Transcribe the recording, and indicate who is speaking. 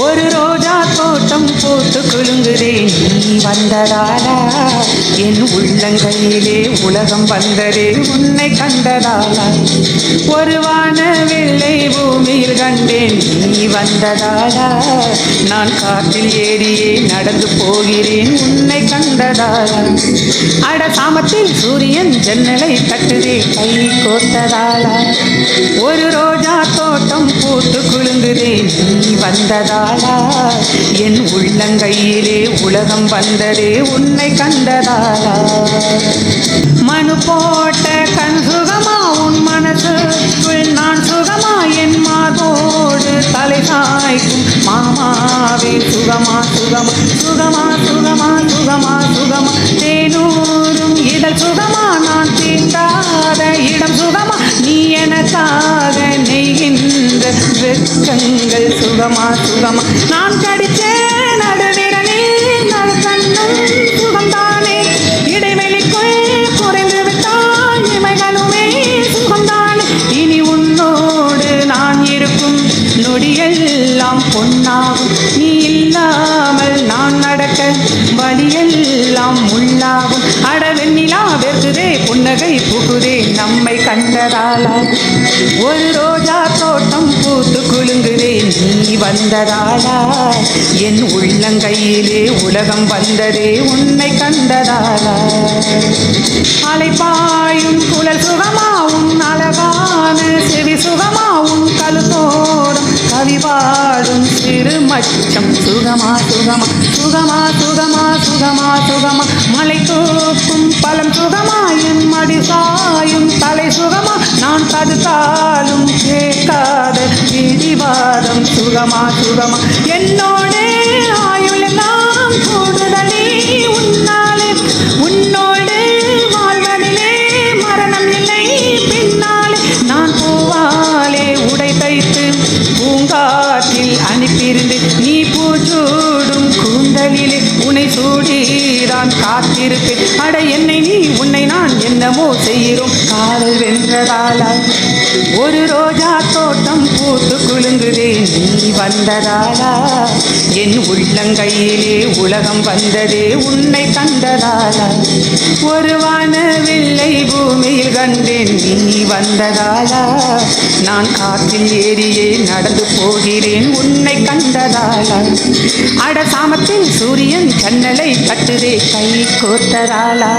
Speaker 1: ஒரு ரோஜா தோட்டம் போட்டு குலுங்குதே நீ வந்ததாலா, என் உள்ளங்கையிலே உலகம் வந்ததே உன்னை கண்டதாலா. ஒரு வான வெள்ளை பூமியில் கண்டேன் நீ வந்ததாலா, நான் காற்றில் ஏறியே நடந்து போகிறேன் உன்னை கண்டதாலா. அட சாமத்தில் சூரியன் ஜன்னலை தட்டுதே கை கோத்ததாலா. ஒரு ரோஜா தோட்டம் போட்டு குலுங்குதே நீ வந்ததாலா, என் உள்ளங்கையிலே உலகம் வந்ததே உன்னை கண்டதாலா. மனு போட்ட கண் சுகமா உன் மனசுக்குள் நான் சுகமா, என் மார்போடு தலை சாய்க்கும் மாமாவே சுகமா சுகமா சுகமா சுகமா சுகமா சுகமா. தேனூரும் இதழ் சுகமா, நான் தீண்டாத இடம் சுகமா, நீ எனக்காக நெய்கின்ற வெட்கங்கள் சுகமா சுகமா. நான் கடிச்சேன் நடுவிரலில் நடுக்கண்ணும் சுகம்தானே, இடைவெளிக்குள் குறைந்து விட்டால் இமைகளுமே சுகம்தானே. இனி உன்னோடு நான் இருக்கும் நொடியெல்லாம் பொன்னாகும், நீ இல்லாமல் நான் நடக்க வழியெல்லாம் முள்ளாகும். அடவெண்ணிலா வெறுதே புன்னகை புகுதே நம்மை கண்டதாலா. ஒரு ரோஜா தோட்டம் பூத்து குலுங்குதே நீ வந்ததாலா, என் உள்ளங்கையிலே உலகம் வந்ததே உன்னை கண்டதாலா. அலைப்பாயும் குழல் சுகமா உன் அழகான செவி சுகமா, உன் கழுத்தோடும் கவிவாடும் சிறு மச்சம் சுகமா சுகமா சுகமா சுகமா சுகமா சுகமா. மலை தூக்கும் பலம் சுகமா, என் மடி சாயும் தலை சுகமா, நான் தடுத்தாலும் கேட்காத பிடிவாதம் சுகமா சுகமா. என்னோடே ஆயுள் எல்லாம் கூடுதலே உன்னாலே, உன்னோடு வாழ்வதிலே மரணம் இல்லை பின்னாலே. நான் பூவாலே உடை தைத்து பூங்காற்றில் அனுப்பியிருந்து, நீ பூச்சூடும் கூந்தலிலே உன்னை சூடிதான் காத்திருப்பேன். அட என்னை நீ உன்னை நான் என்னமோ செய்கிறோம் காதல் வென்றதாலா. ஒரு ரோஜா தோட்டம் பூத்து குலுங்குதே நீ வந்ததாலா, என் உள்ளங்கையிலே உலகம் வந்ததே உன்னை கண்டதாலா. ஒரு வான வெள்ளை பூமியில் கண்டேன் நீ வந்ததாலா, நான் காற்றில் ஏறியே நடந்து போகிறேன் உன்னை கண்டதாலா. அட சாமத்தில் சூரியன் ஜன்னலை தட்டுதே கை கோத்ததாலா.